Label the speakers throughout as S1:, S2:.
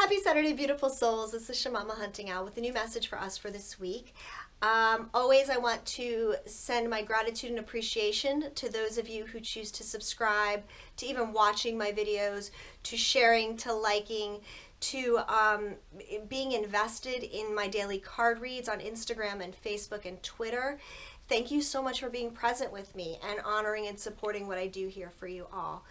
S1: Happy Saturday, beautiful souls. This is Shamama Hunting Owl with a new message for us for this week. Always, I want to send my gratitude and appreciation to those of you who choose to subscribe, to even watching my videos, to sharing, to liking, to being invested in my daily card reads on Instagram and Facebook and Twitter. Thank you so much for being present with me and honoring and supporting what I do here for you all.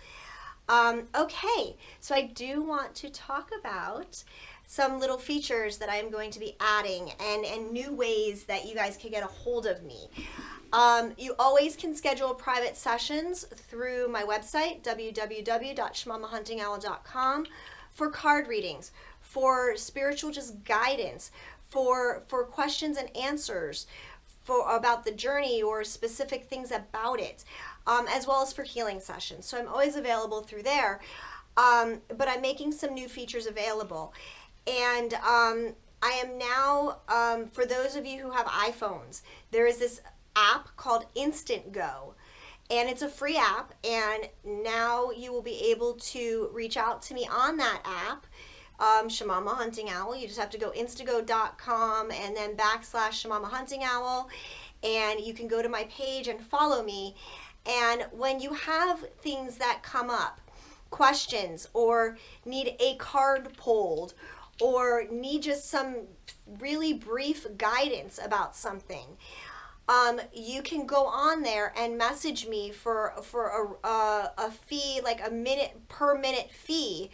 S1: Okay, so I do want to talk about some little features that I'm going to be adding and new ways that you guys can get a hold of me. You always can schedule private sessions through my website, www.shamamahuntingowl.com, for card readings, for spiritual just guidance, for questions and answers, about the journey or specific things about it, as well as for healing sessions. So I'm always available through there, but I'm making some new features available. And I am now, for those of you who have iPhones, there is this app called Instant Go. And it's a free app, and now you will be able to reach out to me on that app. Shamama Hunting Owl. You just have to go instago.com and then / Shamama Hunting Owl, and you can go to my page and follow me. And when you have things that come up, questions, or need a card pulled, or need just some really brief guidance about something, you can go on there and message me for a fee, like a minute per minute fee,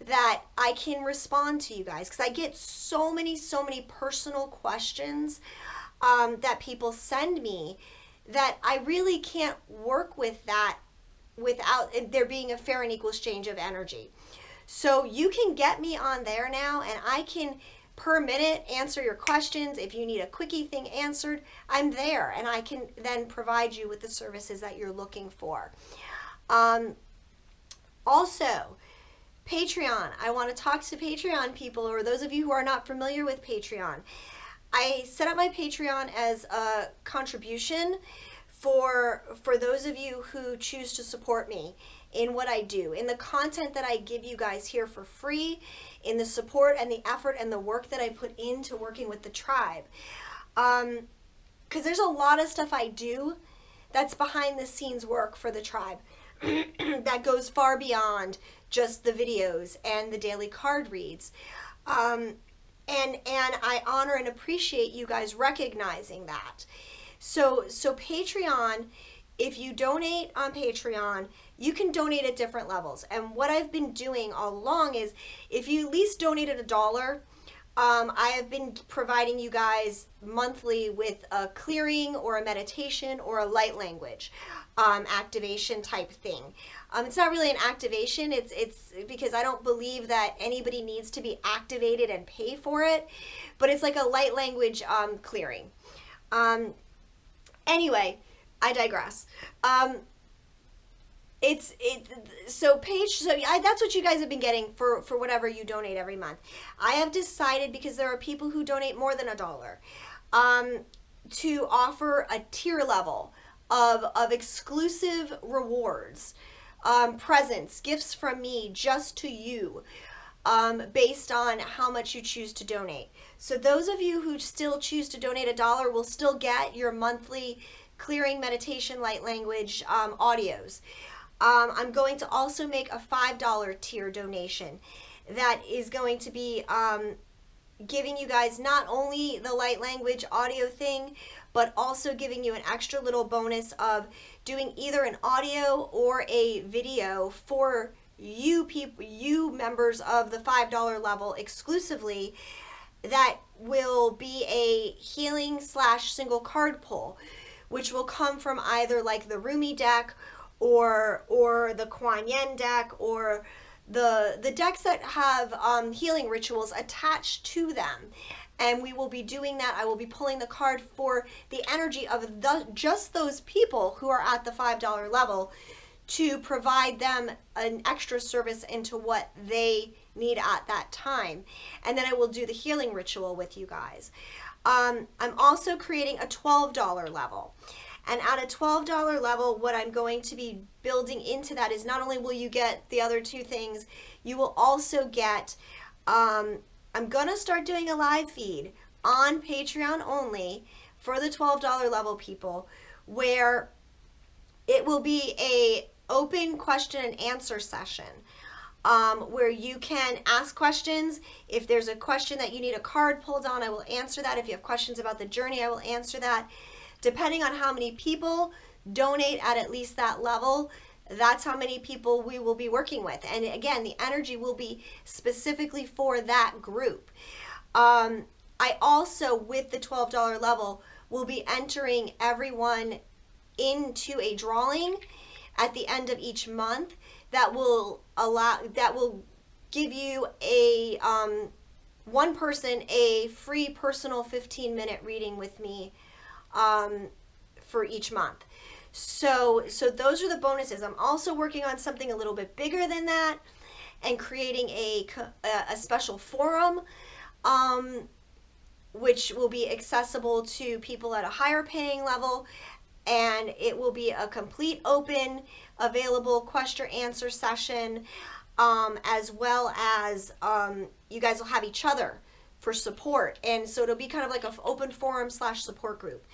S1: that I can respond to you guys, because I get so many personal questions that people send me that I really can't work with that without there being a fair and equal exchange of energy. So you can get me on there now, and I can per minute answer your questions. If you need a quickie thing answered, I'm there, and I can then provide you with the services that you're looking for. Also, Patreon. I want to talk to Patreon people, or those of you who are not familiar with Patreon. I set up my Patreon as a contribution for those of you who choose to support me in what I do, in the content that I give you guys here for free, in the support and the effort and the work that I put into working with the tribe. Because there's a lot of stuff I do that's behind the scenes work for the tribe that goes far beyond just the videos and the daily card reads. And I honor and appreciate you guys recognizing that. So Patreon, if you donate on Patreon, you can donate at different levels. And what I've been doing all along is, if you at least donated $1, I have been providing you guys monthly with a clearing or a meditation or a light language activation type thing. It's not really an activation. It's because I don't believe that anybody needs to be activated and pay for it, but it's like a light language clearing. Anyway, I digress. That's what you guys have been getting for whatever you donate every month. I have decided, because there are people who donate more than $1, to offer a tier level of exclusive rewards, presents, gifts from me just to you, based on how much you choose to donate. So those of you who still choose to donate $1 will still get your monthly clearing, meditation, light language audios. I'm going to also make a $5 tier donation that is going to be giving you guys not only the light language audio thing, but also giving you an extra little bonus of doing either an audio or a video for you people, you members of the $5 level exclusively, that will be a healing / single card pull, which will come from either like the Rumi deck or the Kuan Yin deck, or the decks that have healing rituals attached to them. And we will be doing that. I will be pulling the card for the energy of just those people who are at the $5 level, to provide them an extra service into what they need at that time. And then I will do the healing ritual with you guys. I'm also creating a $12 level. And at a $12 level, what I'm going to be building into that is, not only will you get the other two things, you will also get I'm gonna start doing a live feed on Patreon only for the $12 level people, where it will be a open question and answer session, where you can ask questions. If there's a question that you need a card pulled on, I will answer that. If you have questions about the journey, I will answer that. Depending on how many people donate at least that level, that's how many people we will be working with. And again, the energy will be specifically for that group. I also, with the $12 level, will be entering everyone into a drawing at the end of each month that will give you a one person a free personal 15-minute reading with me for each month. So those are the bonuses. I'm also working on something a little bit bigger than that, and creating a special forum, which will be accessible to people at a higher paying level, and it will be a complete open, available question answer session, as well as you guys will have each other for support, and so it'll be kind of like an open forum / support group.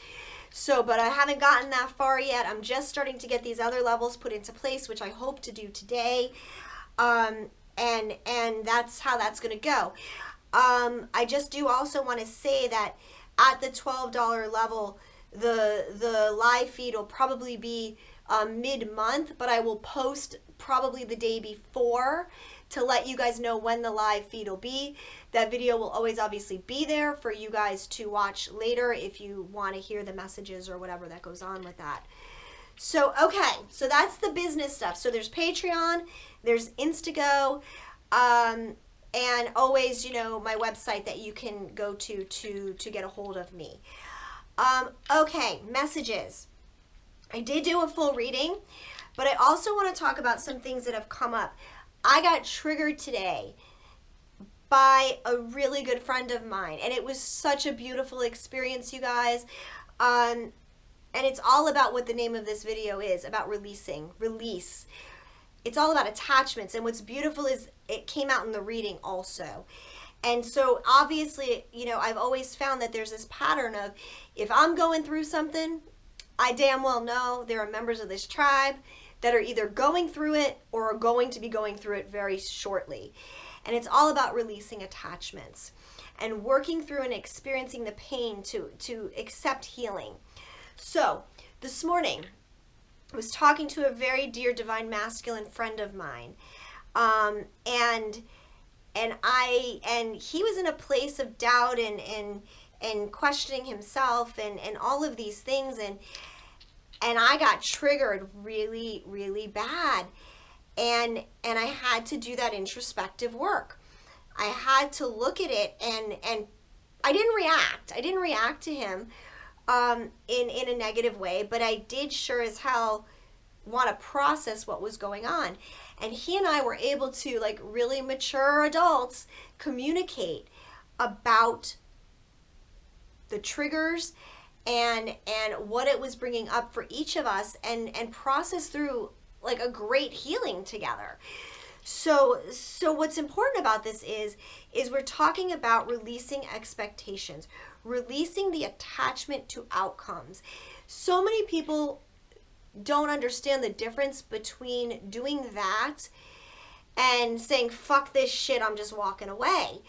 S1: So, but I haven't gotten that far yet. I'm just starting to get these other levels put into place, which I hope to do today. And that's how that's going to go. I just do also want to say that at the $12 level, the live feed will probably be mid-month, but I will post probably the day before to let you guys know when the live feed will be. That video will always obviously be there for you guys to watch later if you want to hear the messages or whatever that goes on with that. So, okay, so that's the business stuff. So there's Patreon, there's Instago, and always, you know, my website that you can go to get a hold of me. Okay, messages. I did do a full reading, but I also want to talk about some things that have come up. I got triggered today by a really good friend of mine, and it was such a beautiful experience, you guys. And it's all about what the name of this video is, about release. It's all about attachments, and what's beautiful is it came out in the reading also. And so obviously, you know, I've always found that there's this pattern of, if I'm going through something, I damn well know there are members of this tribe that are either going through it or are going to be going through it very shortly. And it's all about releasing attachments and working through and experiencing the pain to accept healing. So this morning, I was talking to a very dear divine masculine friend of mine, and he was in a place of doubt and questioning himself and all of these things, and I got triggered really, really bad. And I had to do that introspective work. I had to look at it, and I didn't react. I didn't react to him in a negative way, but I did sure as hell want to process what was going on. And he and I were able to, like really mature adults, communicate about the triggers and what it was bringing up for each of us, and process through like a great healing together. So what's important about this is we're talking about releasing expectations, releasing the attachment to outcomes. So many people don't understand the difference between doing that and saying, fuck this shit, I'm just walking away.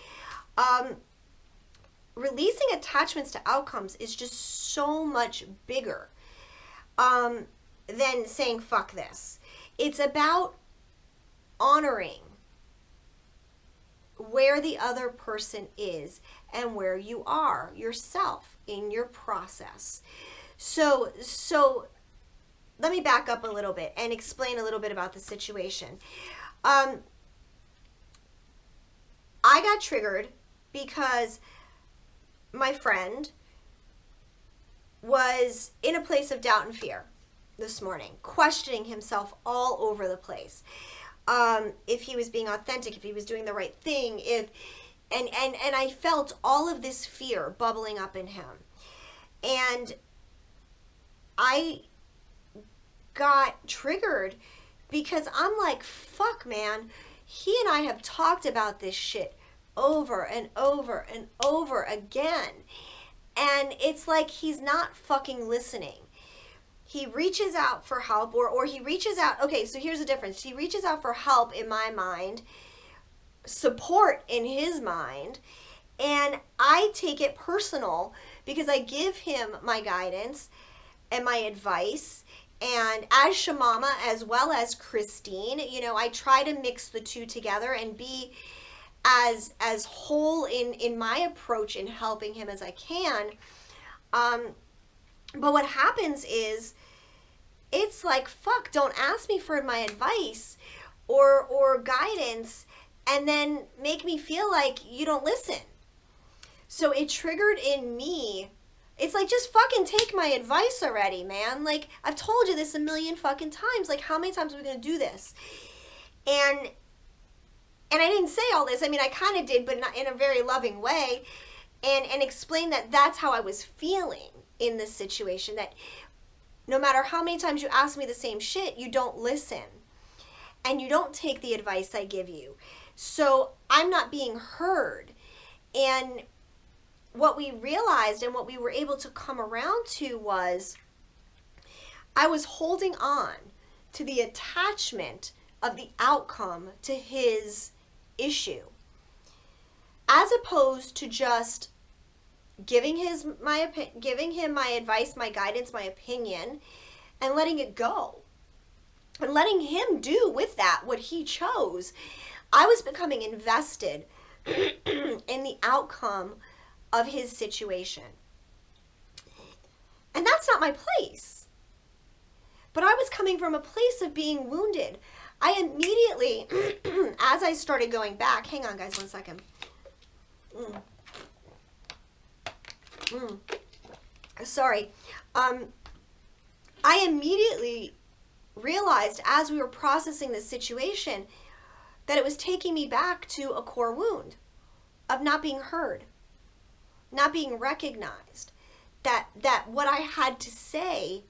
S1: Releasing attachments to outcomes is just so much bigger than saying, fuck this. It's about honoring where the other person is and where you are yourself in your process. So let me back up a little bit and explain a little bit about the situation. I got triggered because my friend was in a place of doubt and fear this morning, questioning himself all over the place. If he was being authentic, if he was doing the right thing, and I felt all of this fear bubbling up in him. And I got triggered because I'm like, fuck, man, he and I have talked about this shit over and over and over again. And it's like he's not fucking listening. He reaches out for help, or he reaches out. Okay, so here's the difference. He reaches out for help in my mind, support in his mind, and I take it personal because I give him my guidance and my advice. And as Shamama, as well as Christine, you know, I try to mix the two together and be as whole in my approach in helping him as I can. But what happens is, it's like, fuck, don't ask me for my advice or guidance and then make me feel like you don't listen. So it triggered in me, it's like, just fucking take my advice already, man. Like, I've told you this a million fucking times. Like, how many times are we going to do this? And I didn't say all this. I mean, I kind of did, but not in a very loving way. And explain that that's how I was feeling in this situation. That no matter how many times you ask me the same shit, you don't listen. And you don't take the advice I give you. So I'm not being heard. And what we realized and what we were able to come around to was, I was holding on to the attachment of the outcome to his issue, as opposed to just giving him my advice, my guidance, my opinion, and letting it go, and letting him do with that what he chose. I was becoming invested in the outcome of his situation, and that's not my place. But I was coming from a place of being wounded. I immediately, as I started going back, hang on guys, 1 second. Sorry. I immediately realized, as we were processing this situation, that it was taking me back to a core wound of not being heard, not being recognized, that what I had to say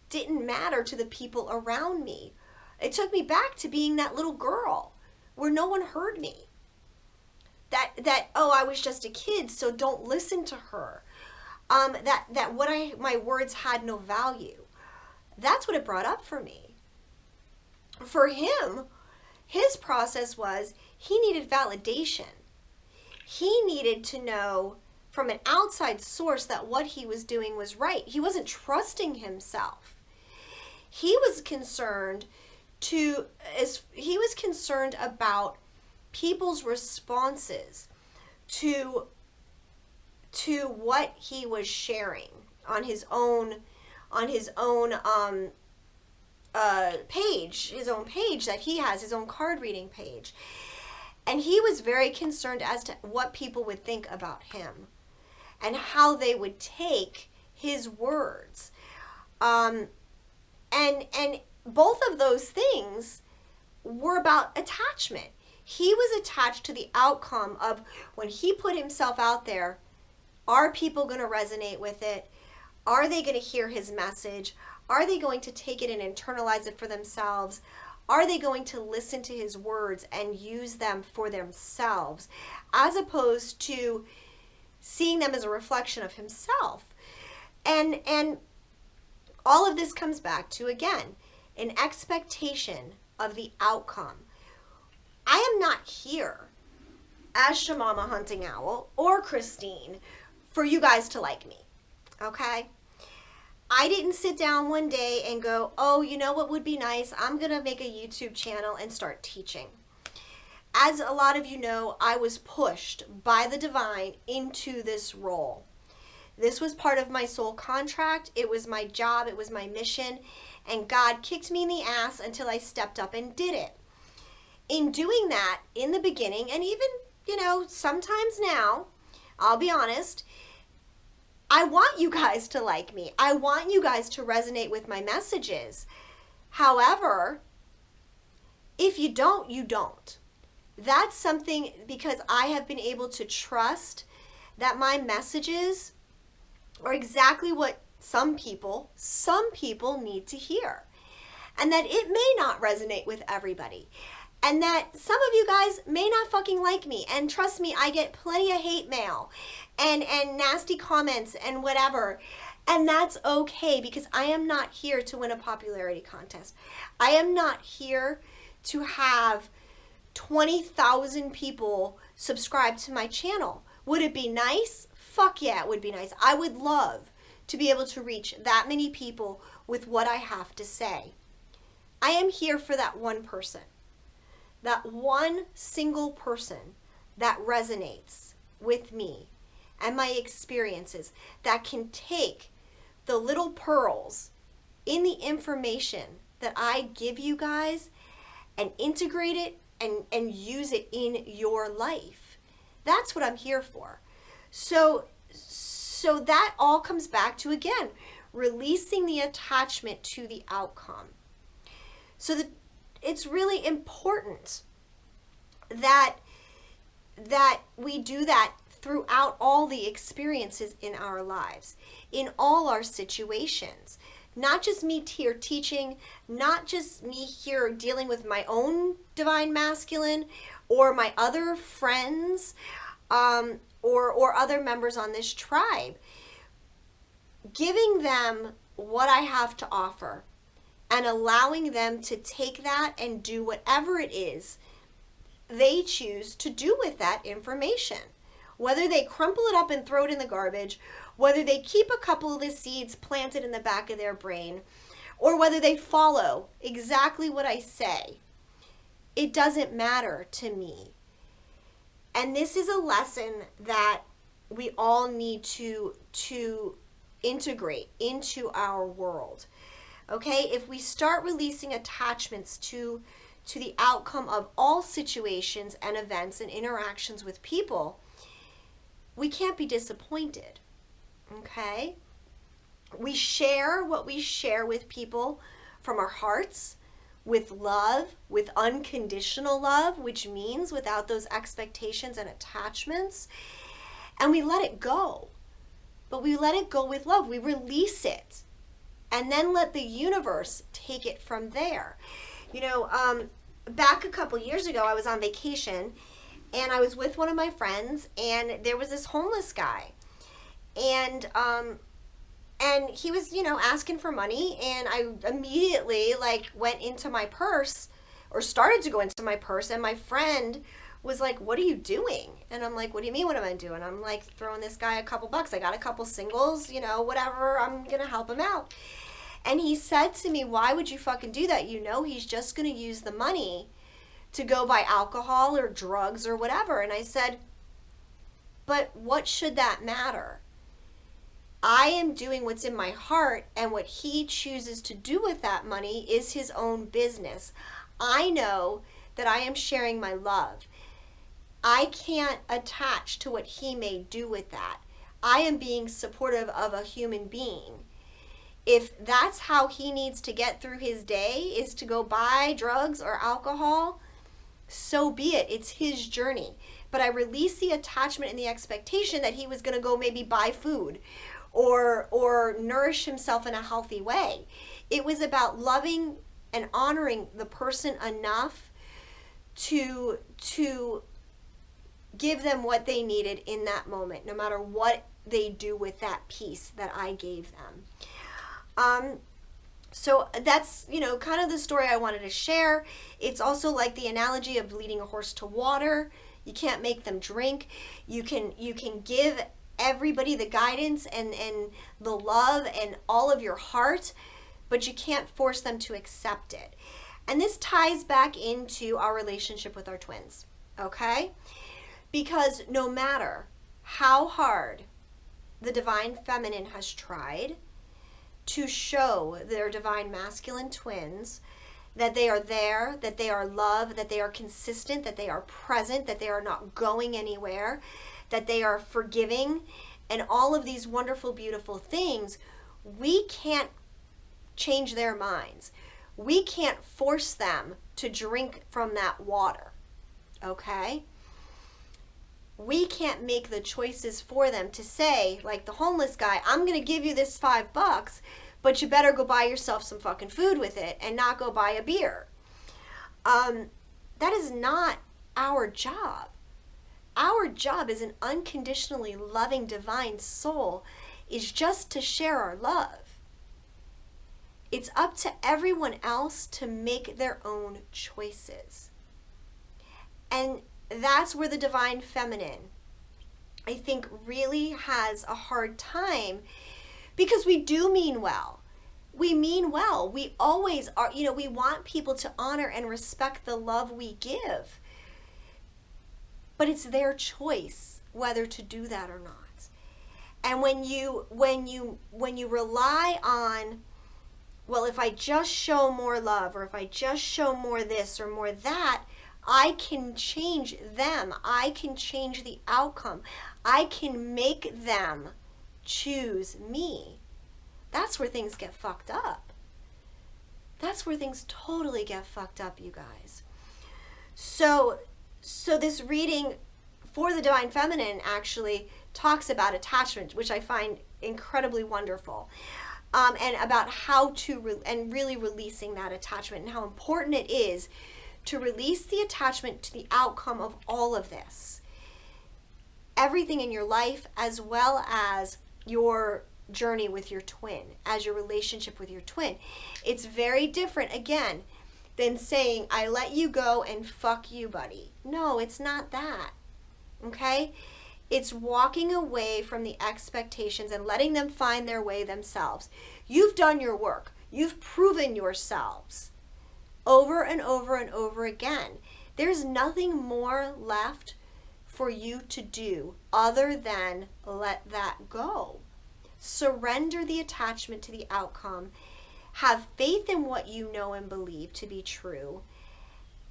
S1: didn't matter to the people around me. It took me back to being that little girl where no one heard me. That oh, I was just a kid, so don't listen to her. That my words had no value. That's what it brought up for me. For him, his process was, he needed validation. He needed to know from an outside source that what he was doing was right. He wasn't trusting himself. He was concerned about people's responses to what he was sharing on his own page, his own page that he has, his own card reading page. And he was very concerned as to what people would think about him and how they would take his words. And both of those things were about attachment. He was attached to the outcome of, when he put himself out there, are people going to resonate with it? Are they going to hear his message? Are they going to take it and internalize it for themselves? Are they going to listen to his words and use them for themselves, as opposed to seeing them as a reflection of himself? And all of this comes back to, again, an expectation of the outcome. I am not here as Shamama Hunting Owl or Christine for you guys to like me, okay? I didn't sit down one day and go, oh, you know what would be nice? I'm going to make a YouTube channel and start teaching. As a lot of you know, I was pushed by the divine into this role. This was part of my soul contract. It was my job. It was my mission. And God kicked me in the ass until I stepped up and did it. In doing that, in the beginning, and even, you know, sometimes now, I'll be honest, I want you guys to like me. I want you guys to resonate with my messages. However, if you don't, you don't. That's something, because I have been able to trust that my messages are exactly what some people need to hear. And that it may not resonate with everybody. And that some of you guys may not fucking like me. And trust me, I get plenty of hate mail and nasty comments and whatever. And that's okay, because I am not here to win a popularity contest. I am not here to have 20,000 people subscribe to my channel. Would it be nice? Fuck yeah, it would be nice. I would love to be able to reach that many people with what I have to say. I am here for that one person. That one single person that resonates with me and my experiences, that can take the little pearls in the information that I give you guys and integrate it and use it in your life. That's what I'm here for. So that all comes back to, again, releasing the attachment to the outcome. So that it's really important that we do that throughout all the experiences in our lives, in all our situations. Not just me here teaching, not just me here dealing with my own divine masculine or my other friends or other members on this tribe. Giving them what I have to offer and allowing them to take that and do whatever it is they choose to do with that information. Whether they crumple it up and throw it in the garbage, whether they keep a couple of the seeds planted in the back of their brain, or whether they follow exactly what I say, it doesn't matter to me. And this is a lesson that we all need to integrate into our world. Okay, if we start releasing attachments to the outcome of all situations and events and interactions with people, we can't be disappointed. Okay? We share what we share with people from our hearts, with love, with unconditional love, which means without those expectations and attachments, and we let it go. But we let it go with love. We release it. And then let the universe take it from there. You know, back a couple years ago, I was on vacation, and I was with one of my friends, and there was this homeless guy. And he was, you know, asking for money, and I immediately, like, went into my purse, or started to go into my purse, and my friend was like, "What are you doing?" And I'm like, "What do you mean, what am I doing?" I'm like, throwing this guy a couple bucks. I got a couple singles, you know, whatever, I'm gonna help him out. And he said to me, "Why would you fucking do that? You know he's just gonna use the money to go buy alcohol or drugs or whatever." And I said, "But what should that matter? I am doing what's in my heart, and what he chooses to do with that money is his own business. I know that I am sharing my love. I can't attach to what he may do with that. I am being supportive of a human being. If that's how he needs to get through his day, is to go buy drugs or alcohol, so be it. It's his journey." But I released the attachment and the expectation that he was going to go maybe buy food or nourish himself in a healthy way. It was about loving and honoring the person enough to give them what they needed in that moment, no matter what they do with that piece that I gave them. So that's, you know, kind of the story I wanted to share. It's also like the analogy of leading a horse to water. You can't make them drink. You can give everybody the guidance and the love and all of your heart, but you can't force them to accept it. And this ties back into our relationship with our twins, okay? Because no matter how hard the divine feminine has tried to show their divine masculine twins that they are there, that they are love, that they are consistent, that they are present, that they are not going anywhere, that they are forgiving, and all of these wonderful, beautiful things, we can't change their minds. We can't force them to drink from that water, okay? We can't make the choices for them to say, like the homeless guy, "I'm going to give you this $5, but you better go buy yourself some fucking food with it and not go buy a beer." That is not our job. Our job as an unconditionally loving divine soul is just to share our love. It's up to everyone else to make their own choices. And that's where the divine feminine, I think, really has a hard time, because we do mean well. We mean well. We always are, we want people to honor and respect the love we give. But it's their choice whether to do that or not. And when you rely on, well, if I just show more love, or if I just show more this or more that, I can change them. I can change the outcome. I can make them choose me. That's where things get fucked up. That's where things totally get fucked up, you guys. So this reading for the Divine Feminine actually talks about attachment, which I find incredibly wonderful. And about how to, and really releasing that attachment, and how important it is to release the attachment to the outcome of all of this. Everything in your life, as well as your journey with your twin, as your relationship with your twin. It's very different, again, than saying, I let you go and fuck you, buddy. No, it's not that. Okay? It's walking away from the expectations and letting them find their way themselves. You've done your work. You've proven yourselves over and over and over again. There's nothing more left for you to do other than let that go. Surrender the attachment to the outcome. Have faith in what you know and believe to be true.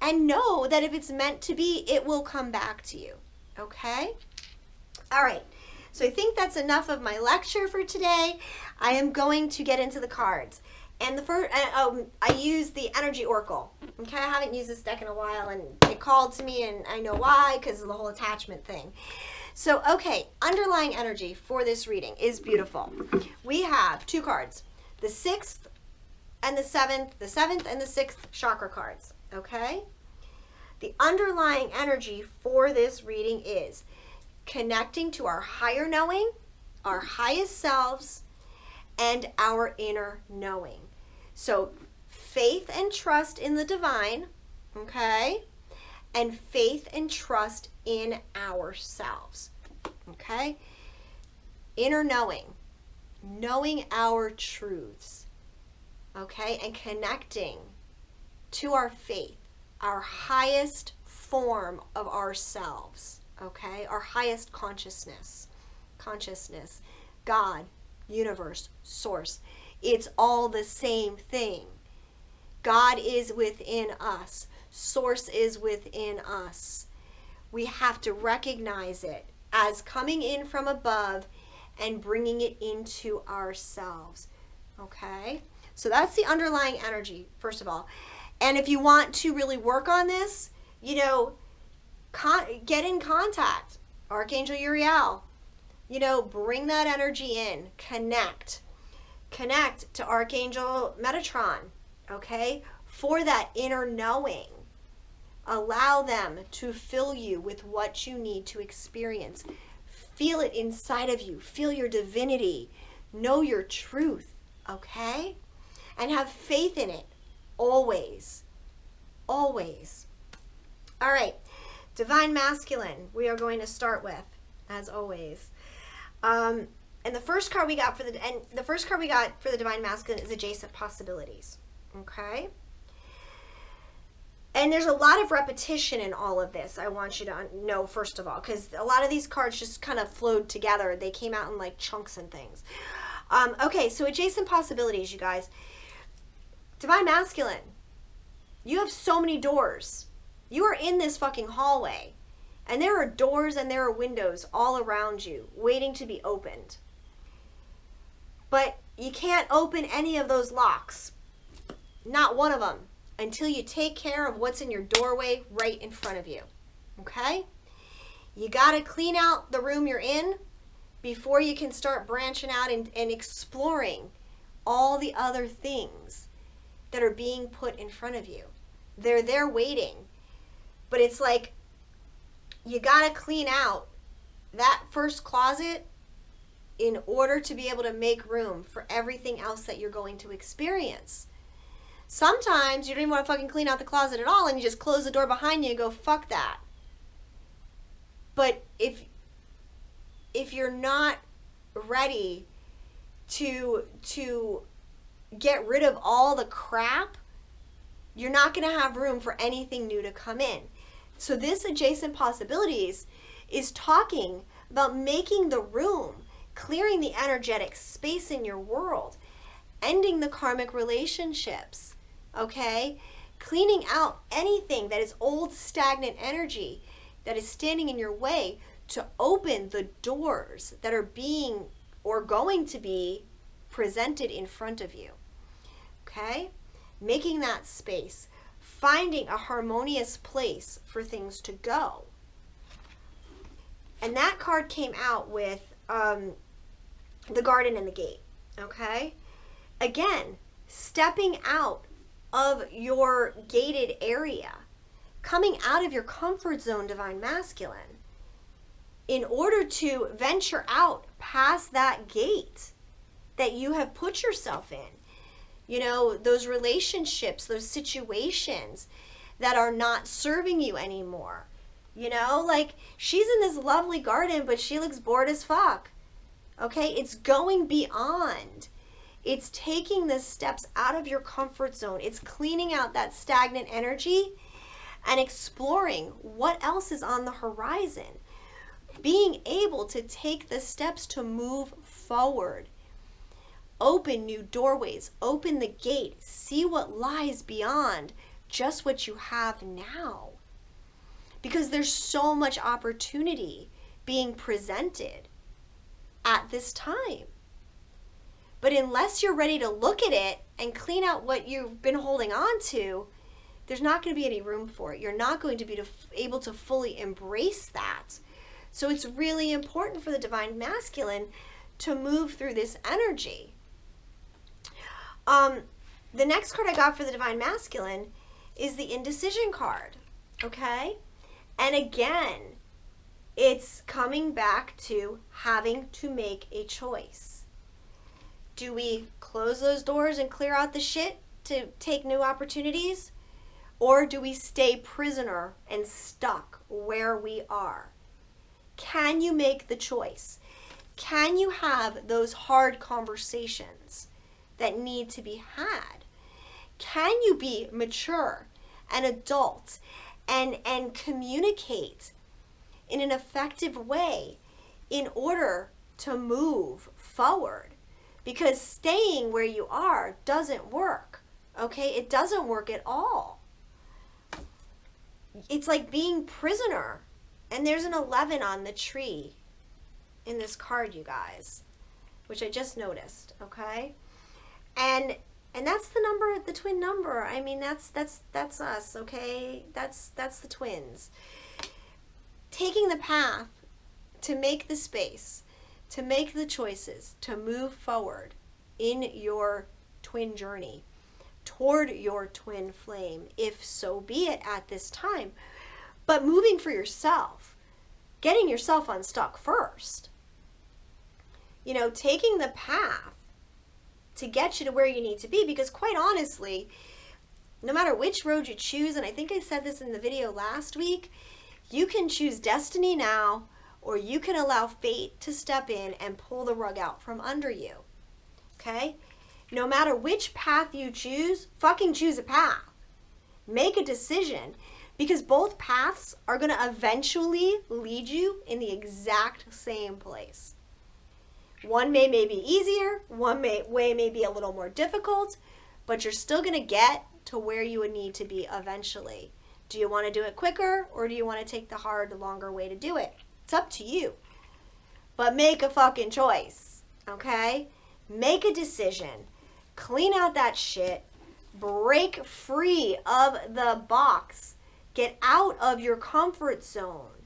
S1: And know that if it's meant to be, it will come back to you. Okay? All right. So I think that's enough of my lecture for today. I am going to get into the cards. And the first, I use the Energy Oracle. Okay, I haven't used this deck in a while, and it called to me, and I know why, because of the whole attachment thing. So, okay, underlying energy for this reading is beautiful. We have two cards, the 6th and the 7th, the 7th and the 6th chakra cards, okay? The underlying energy for this reading is connecting to our higher knowing, our highest selves, and our inner knowing. So faith and trust in the divine, okay? And faith and trust in ourselves, okay? Inner knowing, knowing our truths, okay? And connecting to our faith, our highest form of ourselves, okay? Our highest consciousness, God, universe, source. It's all the same thing. God is within us. Source is within us. We have to recognize it as coming in from above and bringing it into ourselves. Okay? So that's the underlying energy, first of all. And if you want to really work on this, get in contact. Archangel Uriel. Bring that energy in. Connect to Archangel Metatron, okay? For that inner knowing. Allow them to fill you with what you need to experience. Feel it inside of you. Feel your divinity. Know your truth, okay? And have faith in it. Always. Always. All right. Divine Masculine, we are going to start with, as always. And the first card we got for the Divine Masculine is Adjacent Possibilities. Okay? And there's a lot of repetition in all of this, I want you to know, first of all, because a lot of these cards just kind of flowed together. They came out in like chunks and things. Okay, so Adjacent Possibilities, you guys. Divine Masculine, you have so many doors. You are in this fucking hallway, and there are doors and there are windows all around you waiting to be opened. But you can't open any of those locks, not one of them, until you take care of what's in your doorway right in front of you, okay? You got to clean out the room you're in before you can start branching out and exploring all the other things that are being put in front of you. They're there waiting. But it's like, you got to clean out that first closet in order to be able to make room for everything else that you're going to experience. Sometimes you don't even want to fucking clean out the closet at all, and you just close the door behind you and go, fuck that. But if you're not ready to get rid of all the crap, you're not going to have room for anything new to come in. So this adjacent possibilities is talking about making the room, clearing the energetic space in your world, ending the karmic relationships, okay? Cleaning out anything that is old stagnant energy that is standing in your way to open the doors that are being or going to be presented in front of you, okay? Making that space, finding a harmonious place for things to go. And that card came out with the garden and the gate, okay? Again, stepping out of your gated area, coming out of your comfort zone, Divine Masculine, in order to venture out past that gate that you have put yourself in. You know, those relationships, those situations that are not serving you anymore. You know, like, she's in this lovely garden, but she looks bored as fuck. Okay, it's going beyond. It's taking the steps out of your comfort zone. It's cleaning out that stagnant energy and exploring what else is on the horizon. Being able to take the steps to move forward. Open new doorways, open the gate, see what lies beyond just what you have now. Because there's so much opportunity being presented at this time. But unless you're ready to look at it and clean out what you've been holding on to, there's not going to be any room for it. You're not going to be able to fully embrace that. So it's really important for the Divine Masculine to move through this energy. The next card I got for the Divine Masculine is the Indecision card, okay? And again, it's coming back to having to make a choice. Do we close those doors and clear out the shit to take new opportunities? Or do we stay prisoner and stuck where we are? Can you make the choice? Can you have those hard conversations that need to be had? Can you be mature and adult and communicate in an effective way in order to move forward? Because staying where you are doesn't work, okay? It doesn't work at all. It's like being prisoner. And there's an 11 on the tree in this card, you guys, which I just noticed, okay? And that's the number, the twin number. I mean, that's us, okay? That's the twins. Taking the path to make the space, to make the choices, to move forward in your twin journey toward your twin flame, if so be it at this time. But moving for yourself, getting yourself unstuck first. You know, taking the path to get you to where you need to be, because quite honestly, no matter which road you choose, and I think I said this in the video last week, you can choose destiny now, or you can allow fate to step in and pull the rug out from under you, okay? No matter which path you choose, fucking choose a path. Make a decision, because both paths are going to eventually lead you in the exact same place. One way may be easier, way may be a little more difficult, but you're still going to get to where you would need to be eventually. Do you want to do it quicker, or do you want to take the hard, longer way to do it? It's up to you. But make a fucking choice, okay? Make a decision. Clean out that shit. Break free of the box. Get out of your comfort zone,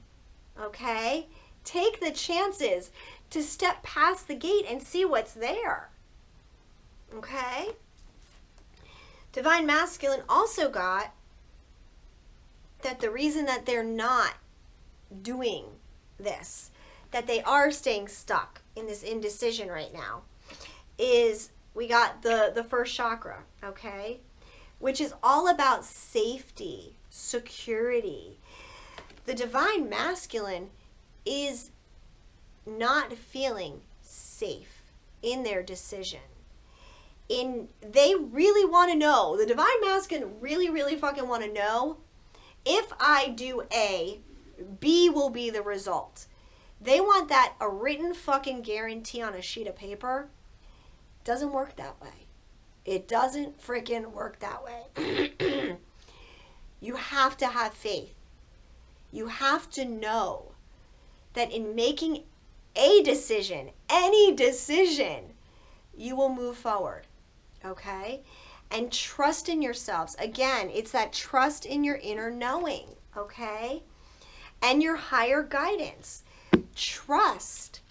S1: okay? Take the chances to step past the gate and see what's there, okay? Divine Masculine also got that the reason that they're not doing this, that they are staying stuck in this indecision right now, is we got the first chakra, okay? Which is all about safety, security. The divine masculine is not feeling safe in their decision. They really want to know, the divine masculine really fucking want to know, if I do A, B will be the result. They want that a written fucking guarantee on a sheet of paper. Doesn't work that way. It doesn't freaking work that way. You have to have faith. You have to know that in making a decision, any decision, you will move forward. Okay? And trust in yourselves. Again, it's that trust in your inner knowing. Okay? And your higher guidance. Trust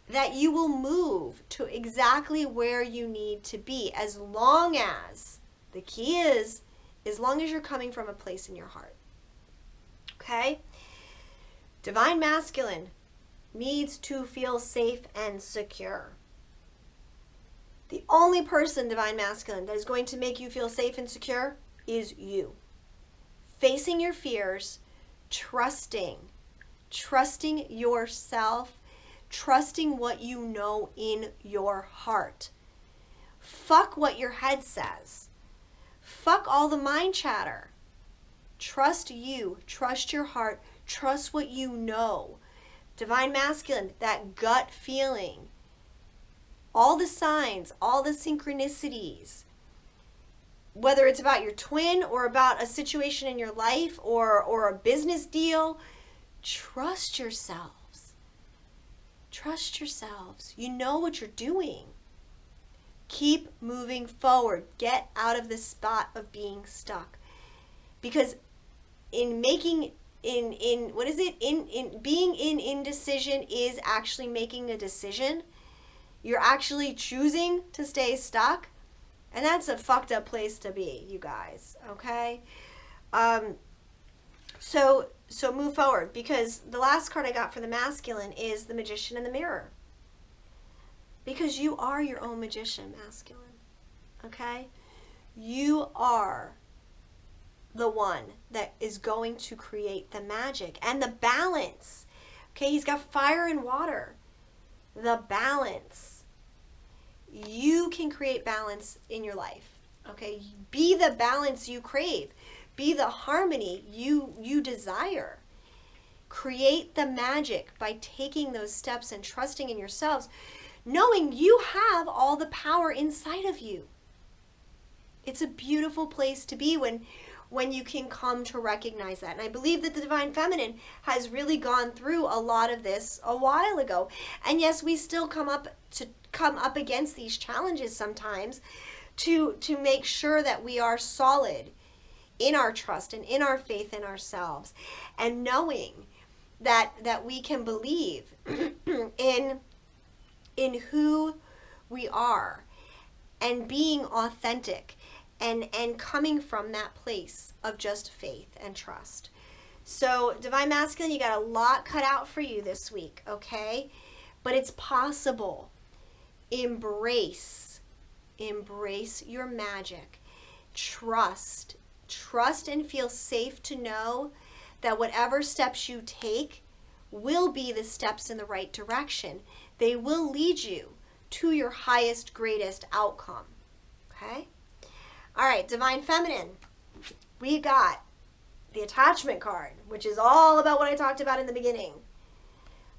S1: that you will move to exactly where you need to be, as long as, the key is, as long as you're coming from a place in your heart. Okay? Divine masculine needs to feel safe and secure. The only person, divine masculine, that is going to make you feel safe and secure is you. Facing your fears, trusting yourself, trusting what you know in your heart. Fuck what your head says. Fuck all the mind chatter. Trust you, trust your heart, trust what you know. Divine masculine, that gut feeling. All the signs, all the synchronicities. Whether it's about your twin or about a situation in your life or a business deal, trust yourselves. Trust yourselves. You know what you're doing. Keep moving forward. Get out of the spot of being stuck. Because in being in indecision is actually making a decision. You're actually choosing to stay stuck. And that's a fucked up place to be, you guys. Okay? So move forward, because the last card I got for the masculine is the Magician in the Mirror. Because you are your own magician, masculine. Okay? You are the one that is going to create the magic and the balance. Okay? He's got fire and water. The balance. You can create balance in your life. Okay? Be the balance you crave. Be the harmony you desire. Create the magic by taking those steps and trusting in yourselves, knowing you have all the power inside of you. It's a beautiful place to be when you can come to recognize that. And I believe that the Divine Feminine has really gone through a lot of this a while ago. And yes, we still come up against these challenges sometimes to make sure that we are solid in our trust and in our faith in ourselves, and knowing that we can believe in who we are, and being authentic and coming from that place of just faith and trust. So Divine Masculine, you got a lot cut out for you this week, okay? But it's possible. Embrace your magic. Trust and feel safe to know that whatever steps you take will be the steps in the right direction. They will lead you to your highest, greatest outcome. Okay? All right, Divine Feminine. We got the attachment card, which is all about what I talked about in the beginning.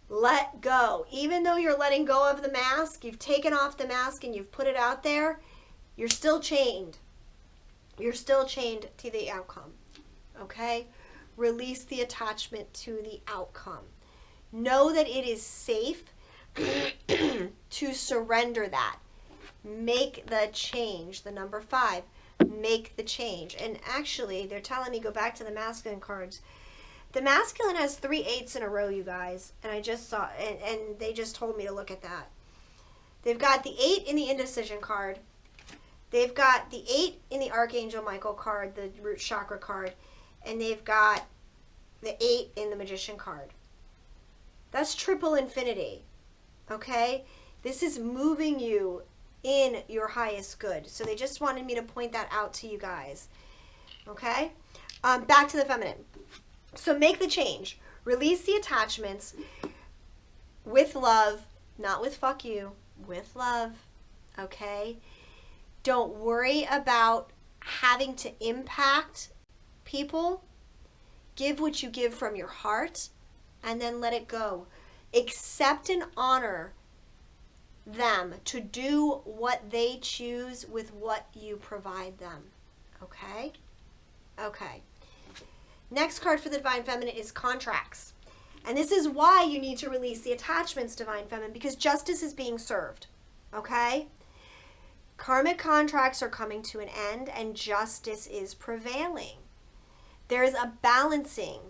S1: Let go. Even though you're letting go of the mask, you've taken off the mask and you've put it out there, you're still chained. You're still chained to the outcome. Okay? Release the attachment to the outcome. Know that it is safe to surrender that. Make the change. The number 5. Make the change. And actually, they're telling me go back to the masculine cards. The masculine has 3 8s in a row, you guys. And I just saw, and they just told me to look at that. They've got the 8 in the indecision card. They've got the 8 in the Archangel Michael card, the root chakra card. and they've got the 8 in the Magician card. That's triple infinity, okay? This is moving you in your highest good. So they just wanted me to point that out to you guys, okay? Back to the feminine. So make the change. Release the attachments with love, not with fuck you, with love, okay? Don't worry about having to impact people. Give what you give from your heart and then let it go. Accept and honor them to do what they choose with what you provide them. Okay? Okay. Next card for the Divine Feminine is contracts. And this is why you need to release the attachments, Divine Feminine, because justice is being served. Okay? Karmic contracts are coming to an end and justice is prevailing. There is a balancing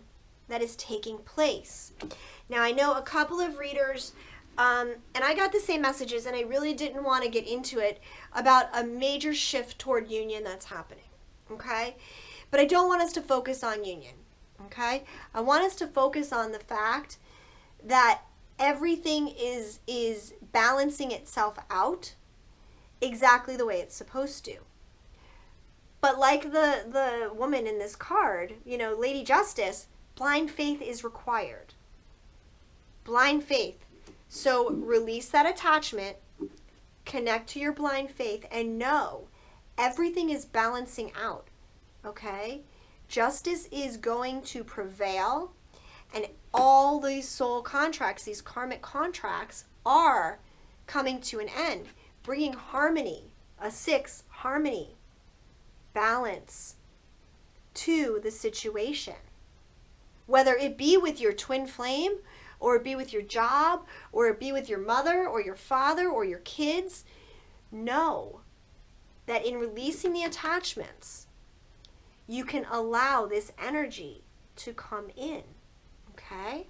S1: that is taking place. Now, I know a couple of readers, and I got the same messages, and I really didn't want to get into it, about a major shift toward union that's happening, okay? But I don't want us to focus on union, okay? I want us to focus on the fact that everything is balancing itself out exactly the way it's supposed to. But like the woman in this card, you know, Lady Justice, blind faith is required. Blind faith. So release that attachment, connect to your blind faith, and know everything is balancing out, okay? Justice is going to prevail, and all these soul contracts, these karmic contracts, are coming to an end, bringing harmony, a 6, harmony, balance to the situation. Whether it be with your twin flame, or it be with your job, or it be with your mother, or your father, or your kids, know that in releasing the attachments, you can allow this energy to come in, okay?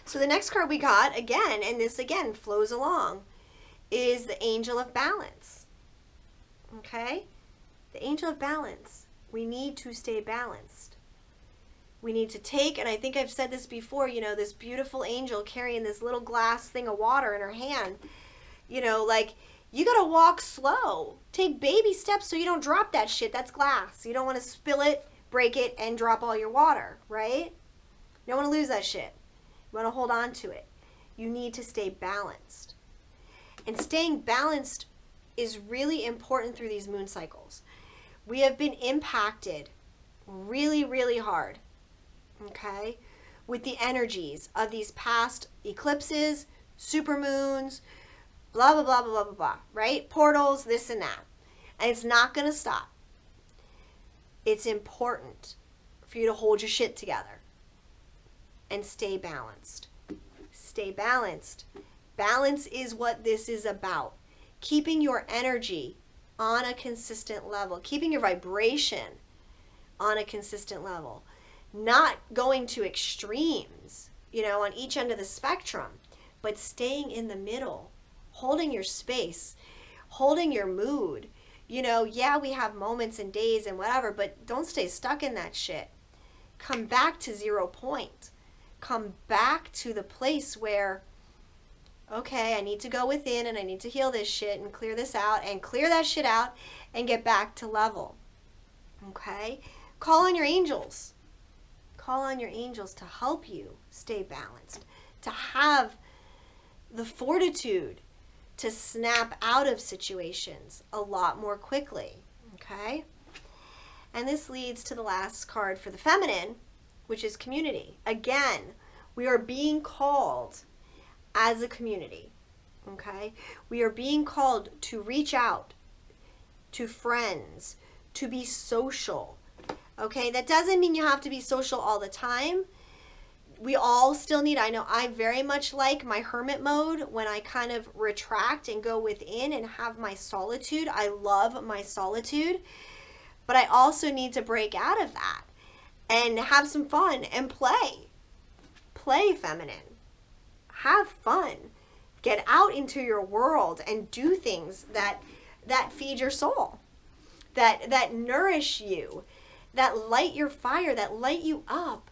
S1: So the next card we got, again, and this again flows along, is the Angel of Balance, okay? The Angel of Balance. We need to stay balanced. We need to take, and I think I've said this before, you know, this beautiful angel carrying this little glass thing of water in her hand, you know, like, you gotta walk slow. Take baby steps so you don't drop that shit. That's glass. You don't want to spill it, break it, and drop all your water, right? You don't want to lose that shit. You want to hold on to it. You need to stay balanced. And staying balanced is really important through these moon cycles. We have been impacted really, really hard, okay, with the energies of these past eclipses, supermoons, blah, blah, blah, blah, blah, blah, right? Portals, this and that. And it's not going to stop. It's important for you to hold your shit together and stay balanced. Stay balanced. Balance is what this is about. Keeping your energy on a consistent level. Keeping your vibration on a consistent level. Not going to extremes, you know, on each end of the spectrum, but staying in the middle. Holding your space, holding your mood. You know, yeah, we have moments and days and whatever, but don't stay stuck in that shit. Come back to 0 point. Come back to the place where, okay, I need to go within and I need to heal this shit and clear this out and clear that shit out and get back to level. Okay? Call on your angels. Call on your angels to help you stay balanced, to have the fortitude to snap out of situations a lot more quickly, okay? And this leads to the last card for the feminine, which is community. Again, we are being called as a community, okay? We are being called to reach out to friends, to be social, okay? That doesn't mean you have to be social all the time. We all still need, I know I very much like my hermit mode when I kind of retract and go within and have my solitude. I love my solitude, but I also need to break out of that and have some fun and play. Play, feminine. Have fun. Get out into your world and do things that feed your soul, that nourish you, that light your fire, that light you up.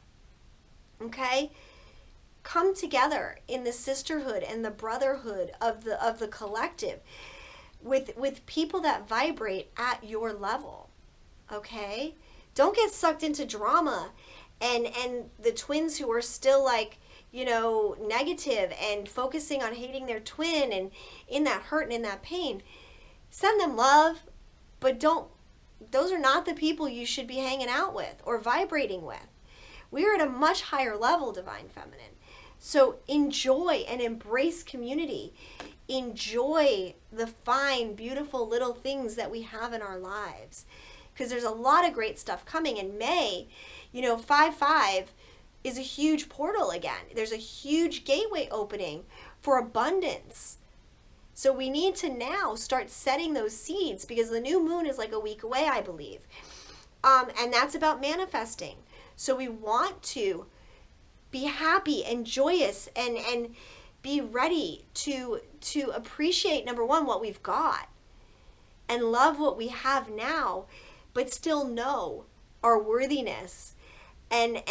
S1: Okay? Come together in the sisterhood and the brotherhood of the collective with people that vibrate at your level. Okay? Don't get sucked into drama and the twins who are still like, you know, negative and focusing on hating their twin and in that hurt and in that pain. Send them love, but those are not the people you should be hanging out with or vibrating with. We're at a much higher level, Divine Feminine. So enjoy and embrace community. Enjoy the fine, beautiful little things that we have in our lives. Because there's a lot of great stuff coming. In May, you know, 5-5 is a huge portal again. There's a huge gateway opening for abundance. So we need to now start setting those seeds because the new moon is like a week away, I believe. And that's about manifesting. So we want to be happy and joyous and be ready to appreciate, number one, what we've got and love what we have now, but still know our worthiness and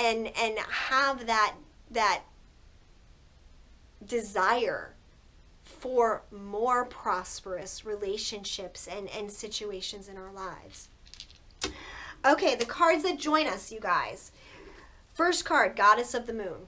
S1: have that desire for more prosperous relationships and situations in our lives. Okay, the cards that join us, you guys. First card, Goddess of the Moon.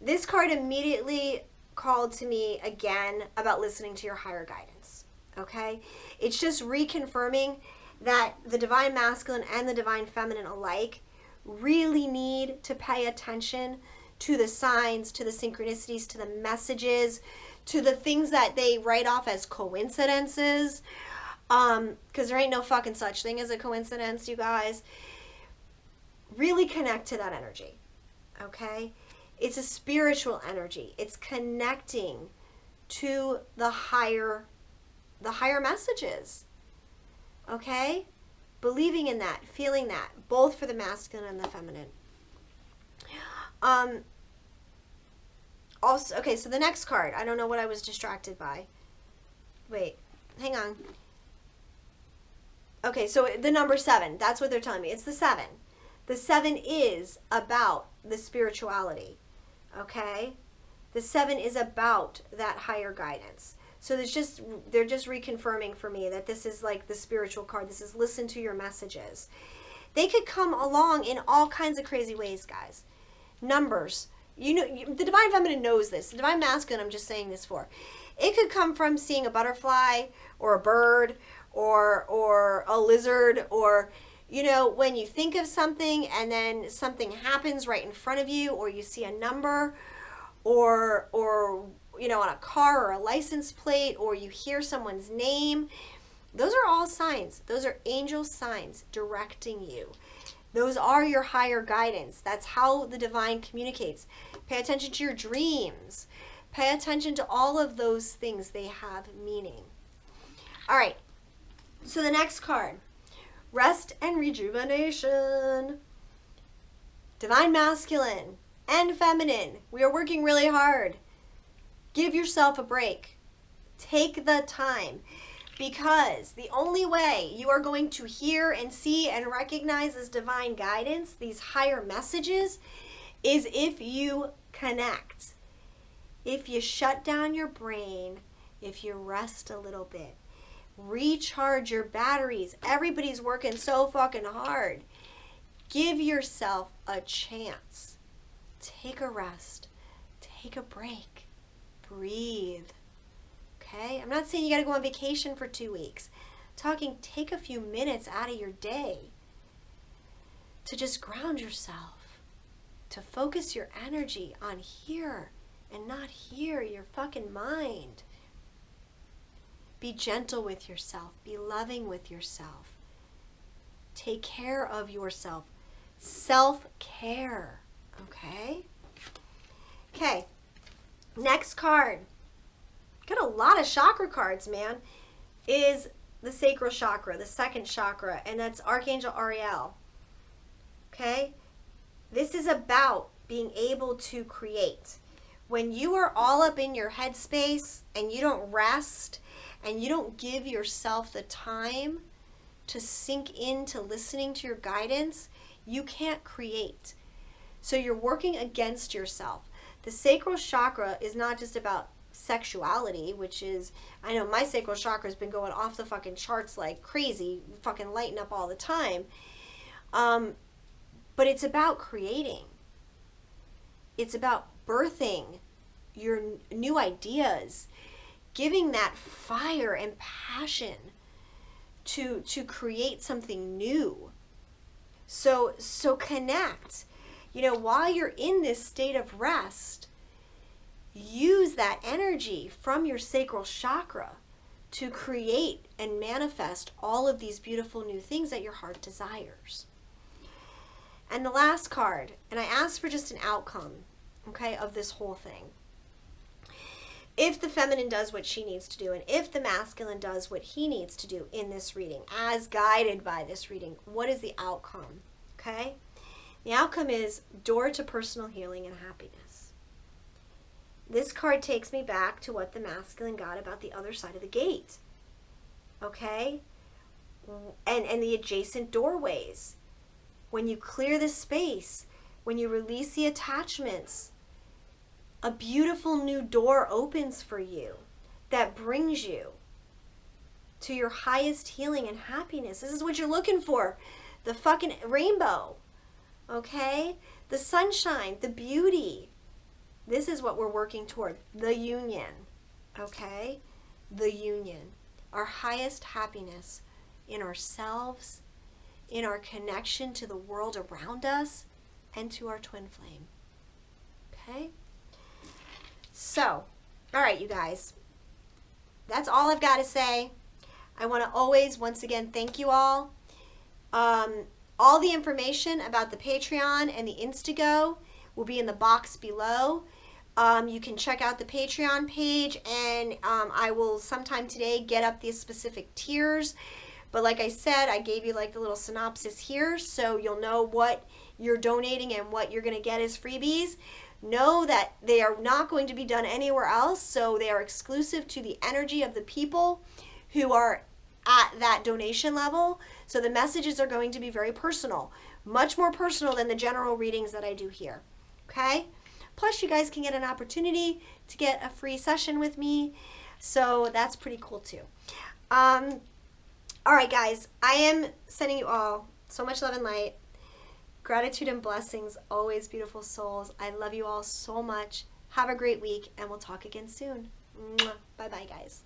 S1: This card immediately called to me again about listening to your higher guidance. Okay? It's just reconfirming that the Divine Masculine and the Divine Feminine alike really need to pay attention to the signs, to the synchronicities, to the messages, to the things that they write off as coincidences. Because there ain't no fucking such thing as a coincidence, you guys. Really connect to that energy. Okay? It's a spiritual energy. It's connecting to the higher messages. Okay? Believing in that, feeling that, both for the masculine and the feminine. Also, okay, so the next card, I don't know what I was distracted by. Wait, hang on. Okay, so the number 7, that's what they're telling me. It's the 7. The 7 is about the spirituality, okay? The 7 is about that higher guidance. So they're just reconfirming for me that this is like the spiritual card. This is listen to your messages. They could come along in all kinds of crazy ways, guys. Numbers. You know, the Divine Feminine knows this. The Divine Masculine, I'm just saying this for. It could come from seeing a butterfly or a bird or a lizard, or, you know, when you think of something and then something happens right in front of you, or you see a number, or you know, on a car or a license plate, or you hear someone's name. Those are all signs. Those are angel signs directing you. Those are your higher guidance. That's how the divine communicates. Pay attention to your dreams. Pay attention to all of those things. They have meaning. All right. So the next card, rest and rejuvenation. Divine Masculine and Feminine. We are working really hard. Give yourself a break. Take the time. Because the only way you are going to hear and see and recognize this divine guidance, these higher messages, is if you connect. If you shut down your brain, if you rest a little bit, recharge your batteries. Everybody's working so fucking hard. Give yourself a chance. Take a rest. Take a break. Breathe. Okay? I'm not saying you got to go on vacation for 2 weeks. I'm talking take a few minutes out of your day to just ground yourself, to focus your energy on here and not here, your fucking mind. Be gentle with yourself. Be loving with yourself. Take care of yourself. Self-care. Okay? Okay. Next card. Got a lot of chakra cards, man. Is the sacral chakra, the second chakra, and that's Archangel Ariel. Okay? This is about being able to create. When you are all up in your headspace and you don't rest and you don't give yourself the time to sink into listening to your guidance, you can't create. So you're working against yourself. The sacral chakra is not just about sexuality, which is, I know my sacral chakra has been going off the fucking charts like crazy, fucking lighting up all the time. But it's about creating. It's about birthing your new ideas, giving that fire and passion to create something new. So connect. You know, while you're in this state of rest, use that energy from your sacral chakra to create and manifest all of these beautiful new things that your heart desires. And the last card, and I asked for just an outcome, okay, of this whole thing. If the feminine does what she needs to do, and if the masculine does what he needs to do in this reading, as guided by this reading, what is the outcome? Okay? The outcome is door to personal healing and happiness. This card takes me back to what the masculine got about the other side of the gate. Okay? And the adjacent doorways. When you clear the space, when you release the attachments, a beautiful new door opens for you that brings you to your highest healing and happiness. This is what you're looking for. The fucking rainbow. Okay? The sunshine, the beauty. This is what we're working toward. The union. Okay? The union. Our highest happiness in ourselves, in our connection to the world around us, and to our twin flame. Okay? So, all right, you guys. That's all I've got to say. I want to always, once again, thank you all. All the information about the Patreon and the Instago will be in the box below. You can check out the Patreon page, and I will sometime today get up these specific tiers. But like I said, I gave you like the little synopsis here, so you'll know what you're donating and what you're going to get as freebies. Know that they are not going to be done anywhere else, so they are exclusive to the energy of the people who are at that donation level. So the messages are going to be very personal, much more personal than the general readings that I do here. Okay? Plus, you guys can get an opportunity to get a free session with me, so that's pretty cool too. All right, guys, I am sending you all so much love and light. Gratitude and blessings, always, beautiful souls. I love you all so much. Have a great week, and we'll talk again soon. Bye-bye, guys.